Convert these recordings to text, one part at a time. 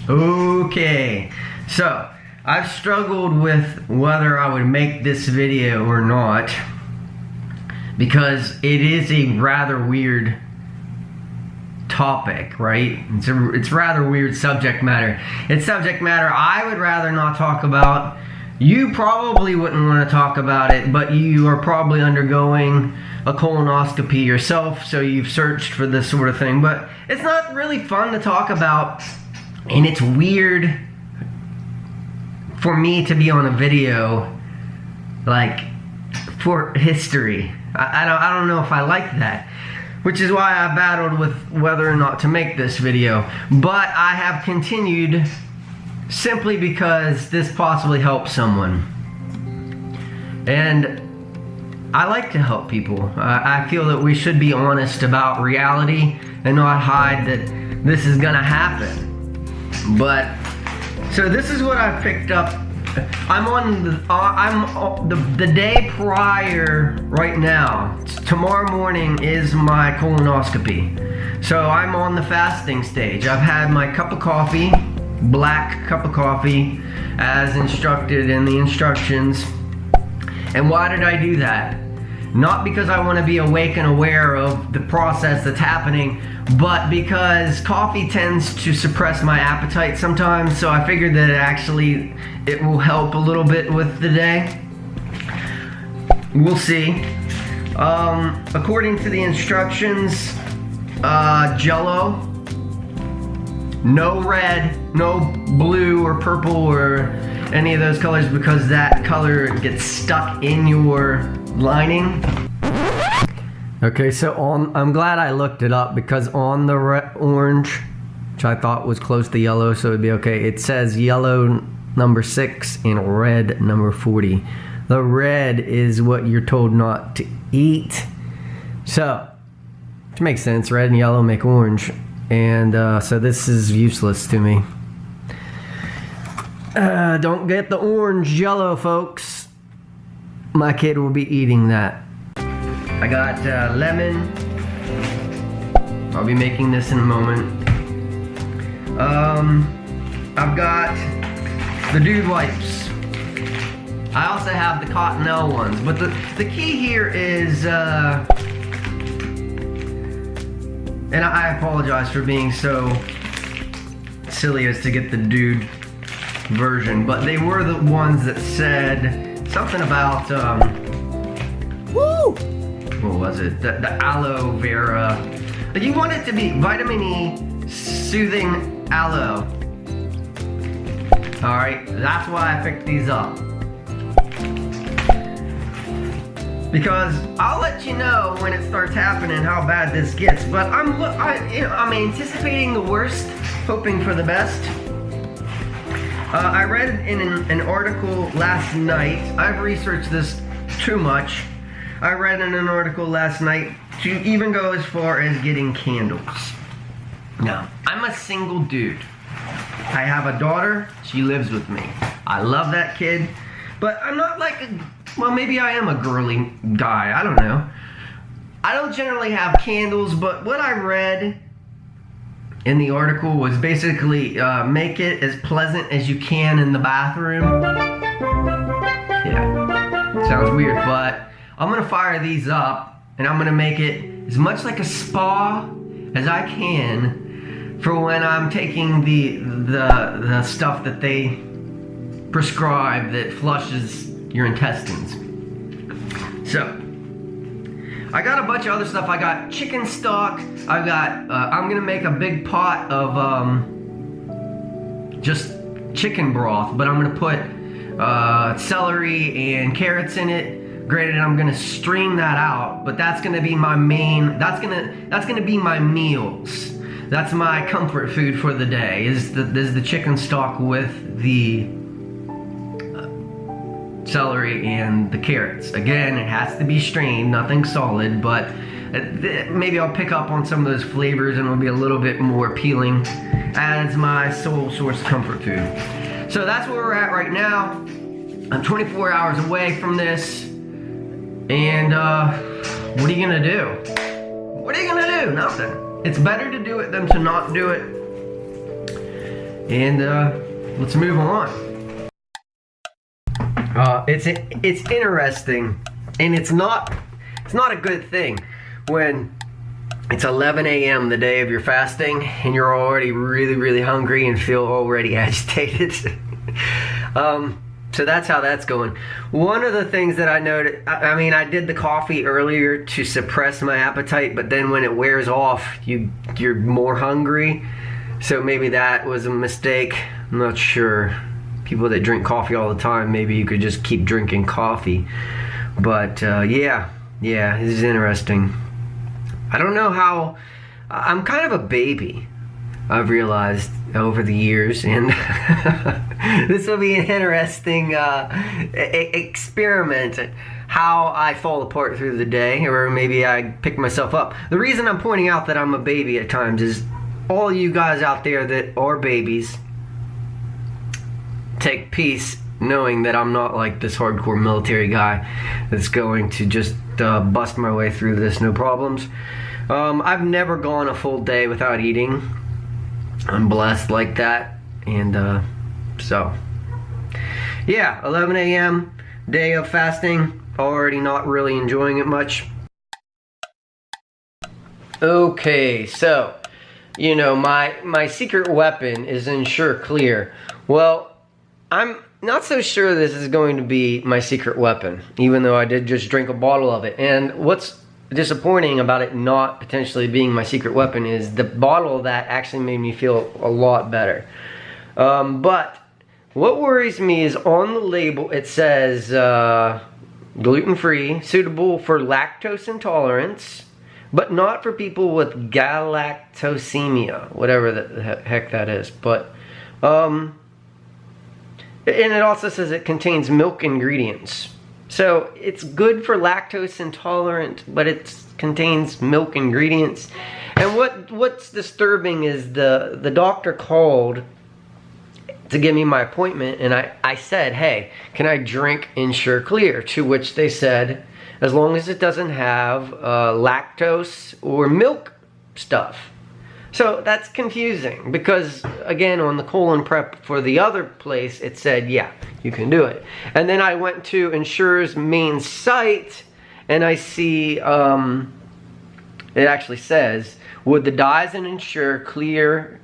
Okay, so I've struggled with whether I would make this video or not because it is a rather weird topic, right? It's rather weird subject matter. It's subject matter I would rather not talk about. You probably wouldn't want to talk about it, but you are probably undergoing a colonoscopy yourself, so you've searched for this sort of thing. But it's not really fun to talk about, and it's weird for me to be on a video like for history. I don't know if I like that, which is why I battled with whether or not to make this video. But I have continued simply because this possibly helps someone. And I like to help people. I feel that we should be honest about reality and not hide that this is gonna happen. But, so this is what I picked up. I'm on the day prior right now. Tomorrow morning is my colonoscopy. So I'm on the fasting stage. I've had my cup of coffee, black cup of coffee, as instructed in the instructions. And why did I do that? Not because I want to be awake and aware of the process that's happening, but because coffee tends to suppress my appetite sometimes, so I figured that it will help a little bit with the day. We'll see. According to the instructions, Jello, no red, no blue or purple or any of those colors, because that color gets stuck in your lining. Okay, so I'm glad I looked it up, because on the orange, which I thought was close to yellow, so it'd be okay, it says yellow number 6 and red number 40. The red is what you're told not to eat. So, which makes sense, red and yellow make orange. And so this is useless to me. Don't get the orange Jello, folks. My kid will be eating that. I got lemon. I'll be making this in a moment. I've got the Dude Wipes. I also have the Cottonelle ones, but the key here is, and I apologize for being so silly as to get the Dude version, but they were the ones that said something about, what was it? The aloe vera. But you want it to be vitamin E, soothing aloe. Alright, that's why I picked these up. Because I'll let you know when it starts happening how bad this gets. But I'm anticipating the worst, hoping for the best. I read in an article last night. I've researched this too much. I read in an article last night to even go as far as getting candles. Now, I'm a single dude. I have a daughter. She lives with me. I love that kid. But I'm not like well, maybe I am a girly guy. I don't know. I don't generally have candles, but what I read in the article was basically make it as pleasant as you can in the bathroom. Yeah, sounds weird, but I'm gonna fire these up and I'm gonna make it as much like a spa as I can for when I'm taking the stuff that they prescribe that flushes your intestines. So, I got a bunch of other stuff. I got chicken stock. I've got, I'm gonna make a big pot of just chicken broth, but I'm gonna put celery and carrots in it. Granted, I'm gonna stream that out, but that's gonna be my main, that's gonna be my meals. That's my comfort food for the day, is the chicken stock with the celery and the carrots. Again, it has to be strained, nothing solid, but maybe I'll pick up on some of those flavors and it'll be a little bit more appealing as my sole source of comfort food. So that's where we're at right now. I'm 24 hours away from this, and what are you gonna do? What are you gonna do? Nothing. It's better to do it than to not do it. and let's move on. It's interesting, and it's not a good thing when it's 11 a.m. the day of your fasting and you're already really hungry and feel already agitated. So that's how that's going. One of the things that I noticed, I did the coffee earlier to suppress my appetite, but then when it wears off, you're more hungry. So maybe that was a mistake. I'm not sure. People that drink coffee all the time, maybe you could just keep drinking coffee. But yeah, this is interesting. I don't know how, I'm kind of a baby, I've realized over the years, and this will be an interesting experiment, how I fall apart through the day, or maybe I pick myself up. The reason I'm pointing out that I'm a baby at times is all you guys out there that are babies, take peace knowing that I'm not like this hardcore military guy that's going to just bust my way through this no problems. I've never gone a full day without eating. I'm blessed like that, and so yeah, 11 a.m. day of fasting, already not really enjoying it much. Okay, so you know, my secret weapon is Ensure Clear. Well, I'm not so sure this is going to be my secret weapon, even though I did just drink a bottle of it. And what's disappointing about it not potentially being my secret weapon is the bottle of that actually made me feel a lot better. But what worries me is on the label it says gluten-free, suitable for lactose intolerance, but not for people with galactosemia, whatever the heck that is. But and it also says it contains milk ingredients. So it's good for lactose intolerant, but it contains milk ingredients. And what's disturbing is the doctor called to give me my appointment, and I said, hey, can I drink Ensure Clear? To which they said, as long as it doesn't have lactose or milk stuff. So that's confusing because, again, on the colon prep for the other place, it said, yeah, you can do it. And then I went to Ensure's main site, and I see, it actually says, would the dyes in Ensure Clear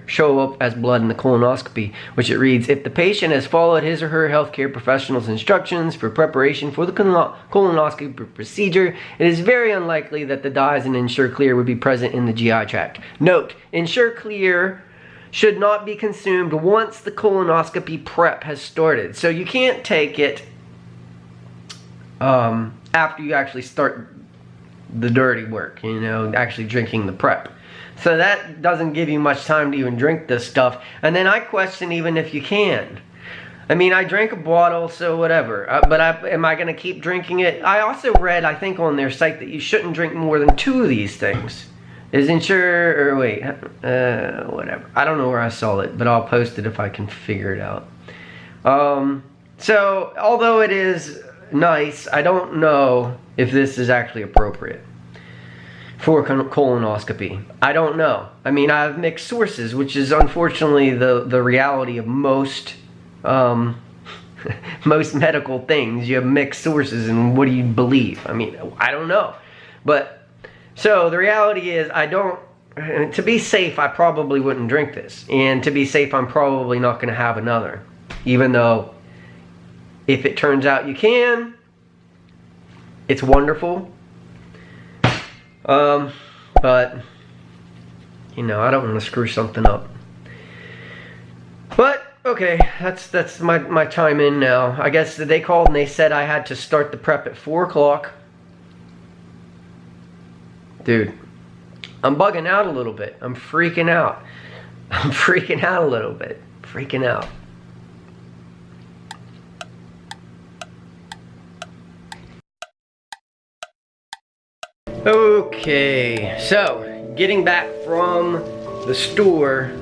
show up as blood in the colonoscopy? Which it reads, if the patient has followed his or her healthcare professional's instructions for preparation for the colonoscopy procedure, it is very unlikely that the dyes in Ensure Clear would be present in the GI tract. Note, Ensure Clear should not be consumed once the colonoscopy prep has started. So you can't take it after you actually start the dirty work, you know, actually drinking the prep. So that doesn't give you much time to even drink this stuff. And then I question even if you can. I mean, I drank a bottle, so whatever. But am I going to keep drinking it? I also read, I think on their site, that you shouldn't drink more than 2 of these things. Is Ensure, or wait, whatever. I don't know where I saw it, but I'll post it if I can figure it out. So, although it is nice, I don't know if this is actually appropriate for colonoscopy. I don't know. I mean, I have mixed sources, which is unfortunately the reality of most most medical things. You have mixed sources, and what do you believe? I mean, I don't know. But so the reality is, to be safe, I probably wouldn't drink this. And to be safe, I'm probably not going to have another. Even though if it turns out you can, it's wonderful. But, you know, I don't want to screw something up. But, okay, that's my time in now. I guess they called and they said I had to start the prep at 4 o'clock. Dude, I'm bugging out a little bit. I'm freaking out. I'm freaking out a little bit. Freaking out. Okay, so getting back from the store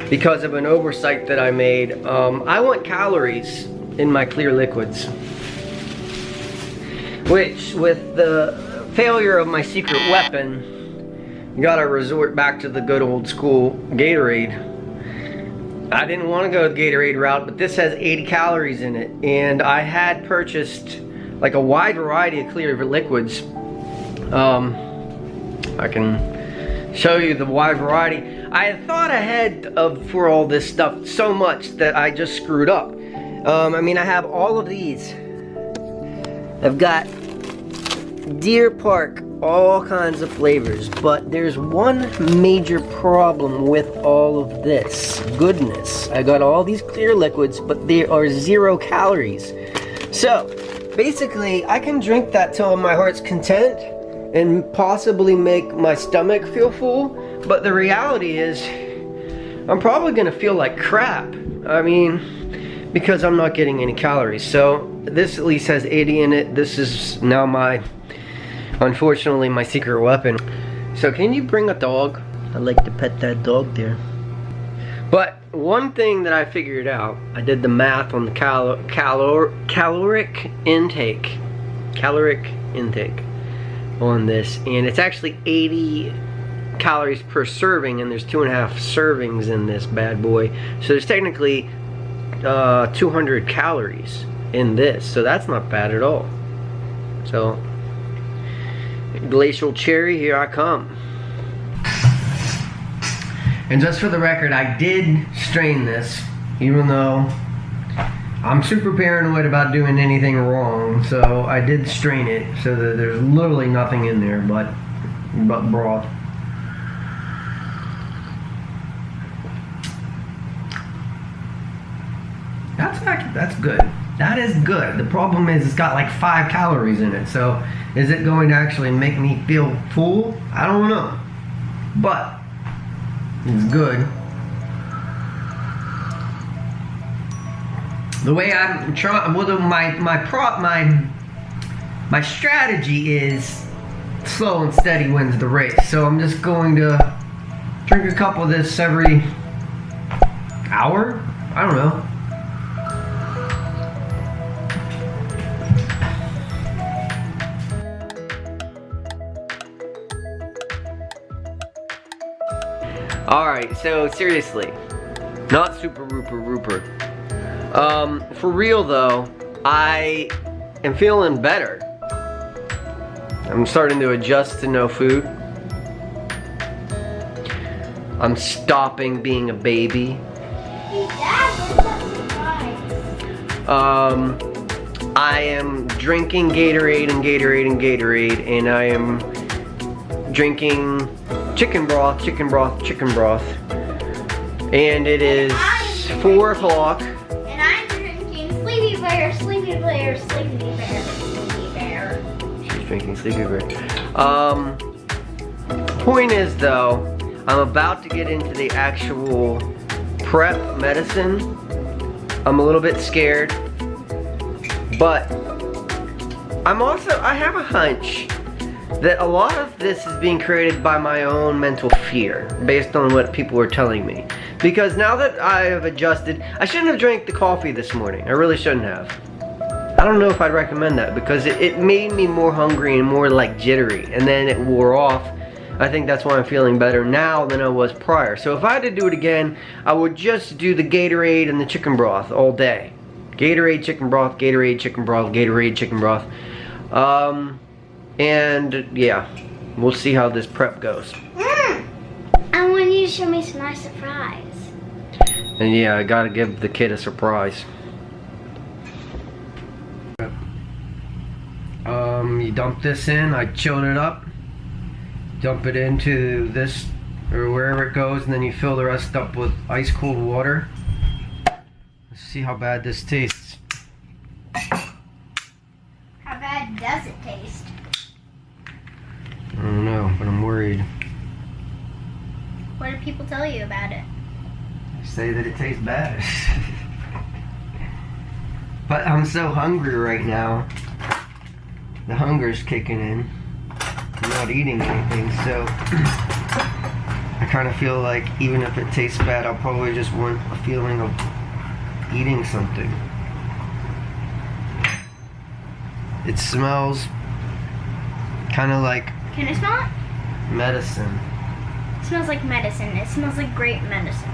because of an oversight that I made, I want calories in my clear liquids, which with the failure of my secret weapon gotta resort back to the good old school Gatorade. I didn't want to go the Gatorade route, but this has 80 calories in it, and I had purchased like a wide variety of clear liquids. I can show you the wide variety. I had thought ahead for all this stuff so much that I just screwed up. I mean, I have all of these. I've got Deer Park, all kinds of flavors, but there's one major problem with all of this goodness. I got all these clear liquids, but they are 0 calories. So basically, I can drink that till my heart's content and possibly make my stomach feel full, but the reality is I'm probably gonna feel like crap. I mean, because I'm not getting any calories. So this at least has 80 in it. This is now unfortunately my secret weapon. So can you bring a dog? I'd like to pet that dog there. But one thing that I figured out, I did the math on the caloric intake on this, and it's actually 80 calories per serving, and there's 2.5 servings in this bad boy. So there's technically 200 calories in this, so that's not bad at all. So glacial cherry, here I come. And just for the record, I did strain this, even though I'm super paranoid about doing anything wrong. So I did strain it so that there's literally nothing in there but broth. That's good. That is good. The problem is it's got like 5 calories in it. So is it going to actually make me feel full? I don't know. But it's good. The way I'm trying, well, my strategy is slow and steady wins the race. So I'm just going to drink a couple of this every hour. I don't know. Alright, so seriously, not super rooper. For real though, I am feeling better. I'm starting to adjust to no food. I'm stopping being a baby. Hey Dad, what's that surprise? I am drinking Gatorade and Gatorade, and I am drinking chicken broth, and it is 4 o'clock. And I'm drinking Sleepy Bear. She's drinking Sleepy Bear. Point is though, I'm about to get into the actual prep medicine. I'm a little bit scared, but I have a hunch that a lot of this is being created by my own mental fear based on what people are telling me. Because now that I have adjusted, I shouldn't have drank the coffee this morning. I really shouldn't have. I don't know if I'd recommend that because it made me more hungry and more like jittery, and then it wore off. I think that's why I'm feeling better now than I was prior. So if I had to do it again, I would just do the Gatorade and the chicken broth all day. Gatorade, chicken broth, Gatorade, chicken broth, Gatorade, chicken broth. And yeah, we'll see how this prep goes. I want you to show me some nice surprise. And yeah, I gotta give the kid a surprise. You dump this in, I chilled it up. Dump it into this, or wherever it goes, and then you fill the rest up with ice cold water. Let's see how bad this tastes. How bad does it taste? I don't know, but I'm worried. What do people tell you about it? Say that it tastes bad. But I'm so hungry right now. The hunger's kicking in. I'm not eating anything, so I kind of feel like even if it tastes bad, I'll probably just want a feeling of eating something. It smells kind of like... Can I smell it? medicine. smells like medicine. It smells like grape medicine.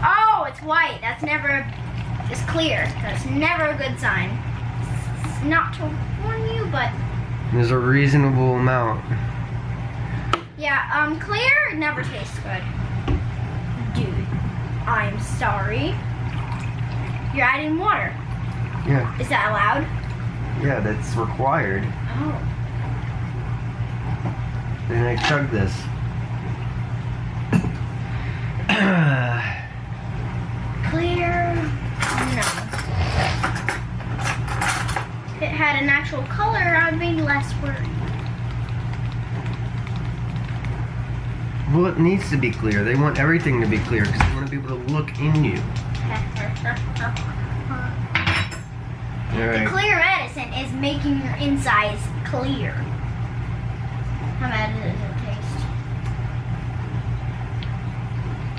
Oh, it's white. That's never, it's clear. That's never a good sign. It's not to warn you, but. There's a reasonable amount. Yeah, clear never tastes good. Dude, I'm sorry. You're adding water. Yeah. Is that allowed? Yeah, that's required. Oh. Then I chug this. Clear? No. If it had an actual color, I'd be less worried. Well, it needs to be clear. They want everything to be clear because they want to be able to look in you. Alright. Clear medicine is making your insides clear. How bad does it taste?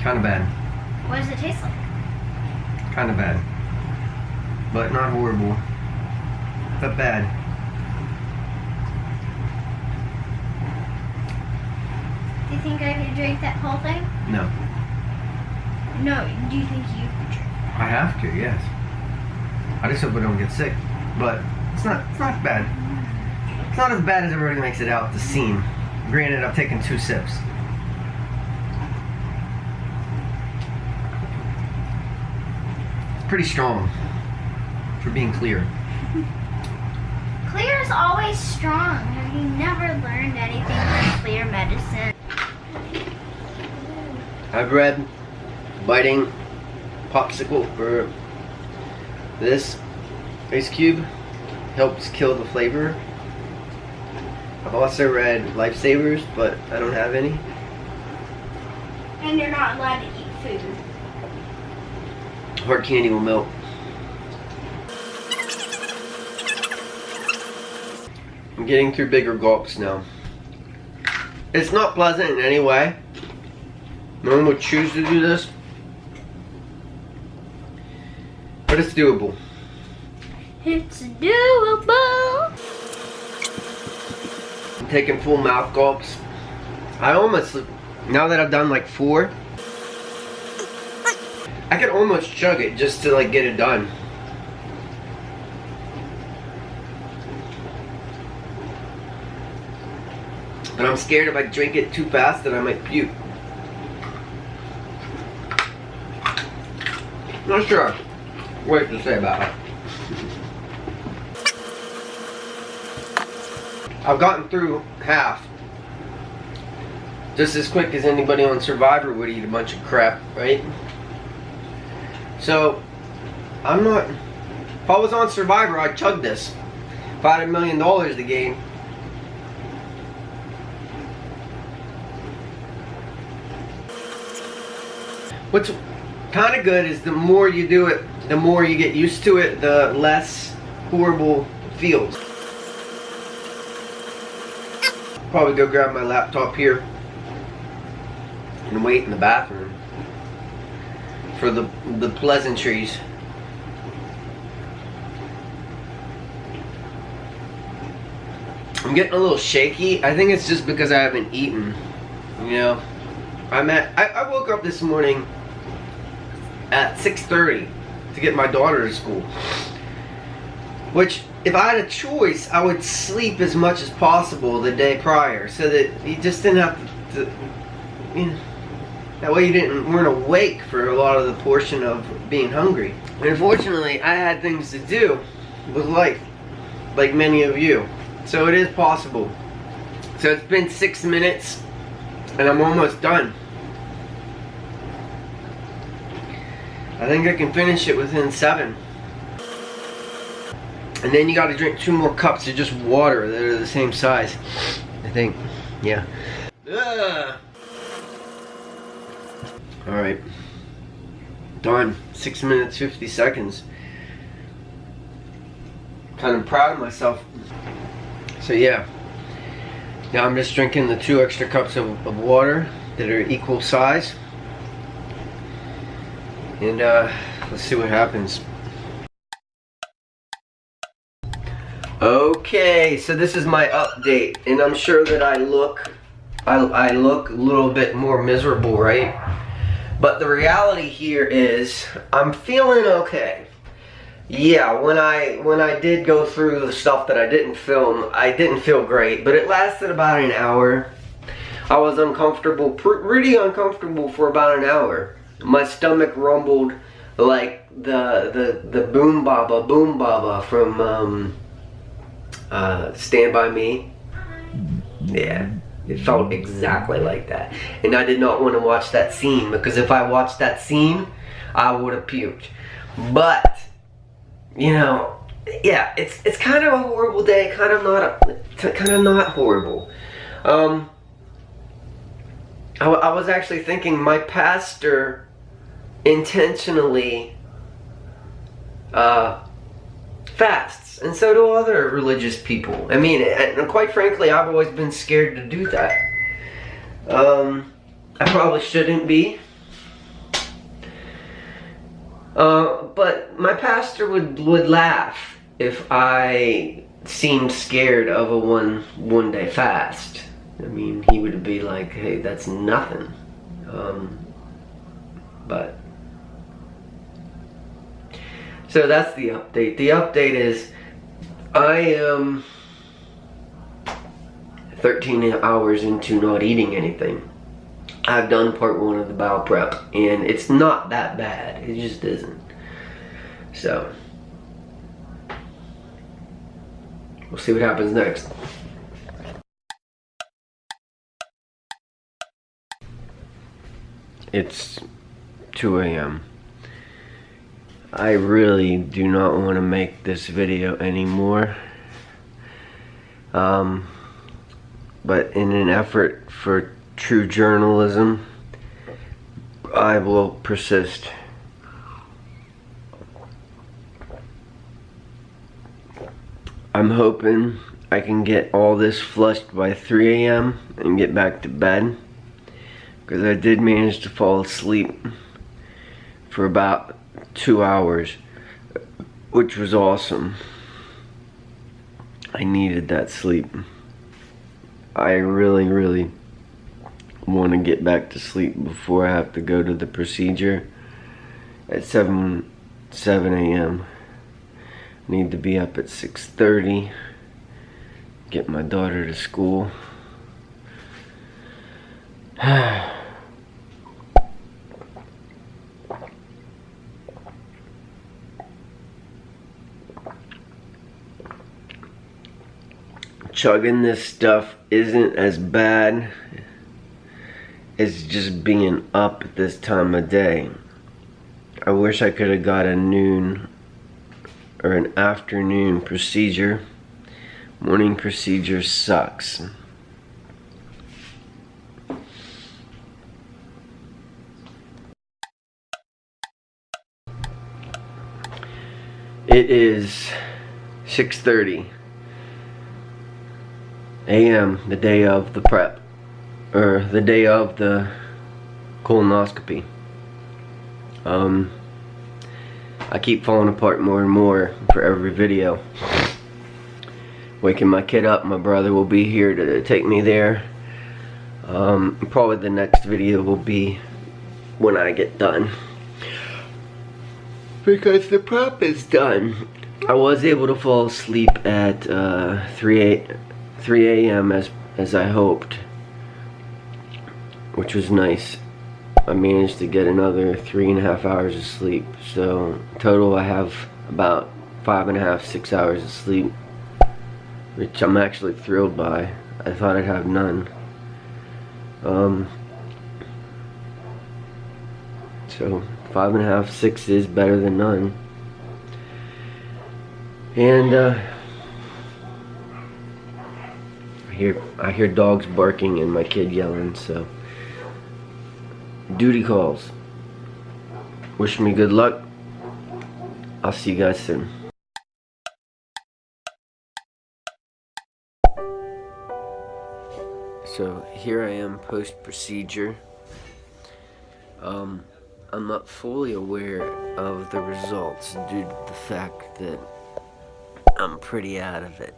Kind of bad. What does it taste like? Kind of bad. But not horrible. But bad. Do you think I could drink that whole thing? No. No, do you think you could drink? I have to, yes. I just hope I don't get sick. But it's not bad. It's not as bad as everybody makes it out to seem. Granted, I've taken 2 sips. It's pretty strong for being clear. Clear is always strong. Have you never learned anything from clear medicine? I've read biting popsicle for this ice cube helps kill the flavor. I've also read lifesavers, but I don't have any. And you're not allowed to eat food. Hard candy will melt. I'm getting through bigger gulps now. It's not pleasant in any way. No one would choose to do this. But it's doable. It's doable. I'm taking full mouth gulps. I almost, now that I've done like 4, I could almost chug it just to like get it done. But I'm scared if I drink it too fast that I might puke. Not sure what to say about it. I've gotten through half just as quick as anybody on Survivor would eat a bunch of crap, right? So, I'm not... If I was on Survivor, I'd chug this. If I had $1 million to gain. What's kind of good is the more you do it, the more you get used to it, the less horrible it feels. Probably go grab my laptop here and wait in the bathroom for the pleasantries. I'm getting a little shaky. I think it's just because I haven't eaten. You know, I woke up this morning at 6:30 to get my daughter to school. Which, if I had a choice, I would sleep as much as possible the day prior, so that you just didn't have to you know, that way you weren't awake for a lot of the portion of being hungry. And unfortunately, I had things to do with life, like many of you. So it is possible. So it's been 6 minutes, and I'm almost done. I think I can finish it within 7. And then you gotta drink 2 more cups of just water that are the same size. I think, yeah. Alright. Done. 6 minutes, 50 seconds. Kind of proud of myself. So yeah. Now I'm just drinking the 2 extra cups of water that are equal size. And let's see what happens. Okay, so this is my update, and I'm sure that I look I look a little bit more miserable, right? But the reality here is I'm feeling okay. Yeah, when I did go through the stuff that I didn't film, I didn't feel great, but it lasted about an hour. I was uncomfortable, pretty uncomfortable for about an hour. My stomach rumbled like the boom baba from Stand By Me. Yeah, it felt exactly like that. And I did not want to watch that scene, because if I watched that scene, I would have puked. But, you know, yeah, it's kind of a horrible day, kind of not horrible. I was actually thinking my pastor intentionally fasts, and so do other religious people. I mean, and quite frankly, I've always been scared to do that. I probably shouldn't be. But my pastor would laugh if I seemed scared of a one day fast. I mean, he would be like, hey, that's nothing. But so that's the update. The update is I am 13 hours into not eating anything. I've done part 1 of the bowel prep, and it's not that bad. It just isn't. So we'll see what happens next. It's 2 a.m. I really do not want to make this video anymore. But in an effort for true journalism, I will persist. I'm hoping I can get all this flushed by 3 a.m. and get back to bed, because I did manage to fall asleep for about 2 hours, which was awesome. I needed that sleep. I really want to get back to sleep before I have to go to the procedure at 7 a.m. I need to be up at 6:30, get my daughter to school. Chugging this stuff isn't as bad as just being up at this time of day. I wish I could have got a noon or an afternoon procedure. Morning procedure sucks. It is 6:30 a.m. the day of the prep, or the day of the colonoscopy. I keep falling apart more and more for every video. Waking my kid up, my brother will be here to take me there. Probably the next video will be when I get done, because the prep is done. I was able to fall asleep at 3 a.m. as I hoped, which was nice. I managed to get another 3.5 hours of sleep, so total I have about 5.5, 6 hours of sleep, which I'm actually thrilled by. I thought I'd have none. So 5.5, 6 is better than none. And I hear dogs barking and my kid yelling, so duty calls. Wish me good luck. I'll see you guys soon. So here I am post-procedure. I'm not fully aware of the results due to the fact that I'm pretty out of it.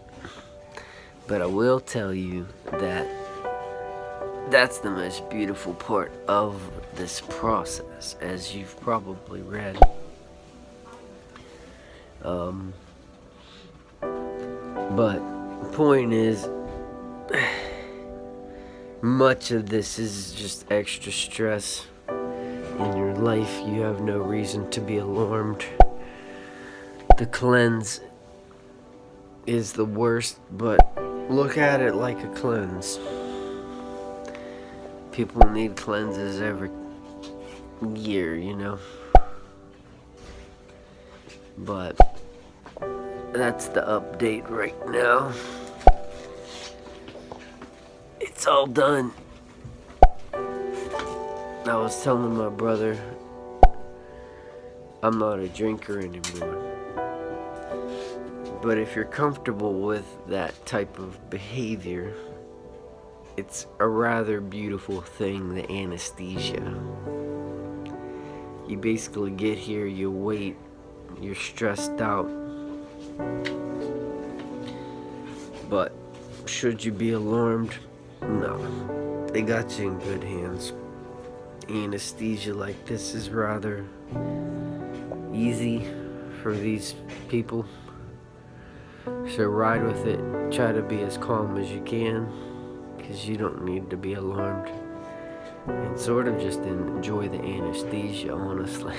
But I will tell you that that's the most beautiful part of this process, as you've probably read. But the point is, much of this is just extra stress in your life. You have no reason to be alarmed. The cleanse is the worst, but look at it like a cleanse. People need cleanses every year, you know. But that's the update right now. It's all done. I was telling my brother I'm not a drinker anymore. But if you're comfortable with that type of behavior, it's a rather beautiful thing, the anesthesia. You basically get here, you wait, you're stressed out. But should you be alarmed? No. They got you in good hands. Anesthesia like this is rather easy for these people. So ride with it. Try to be as calm as you can, because you don't need to be alarmed. And sort of just enjoy the anesthesia, honestly.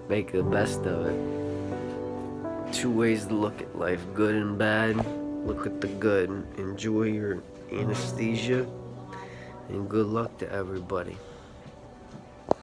Make the best of it. 2 ways to look at life, good and bad. Look at the good. Enjoy your anesthesia. And good luck to everybody.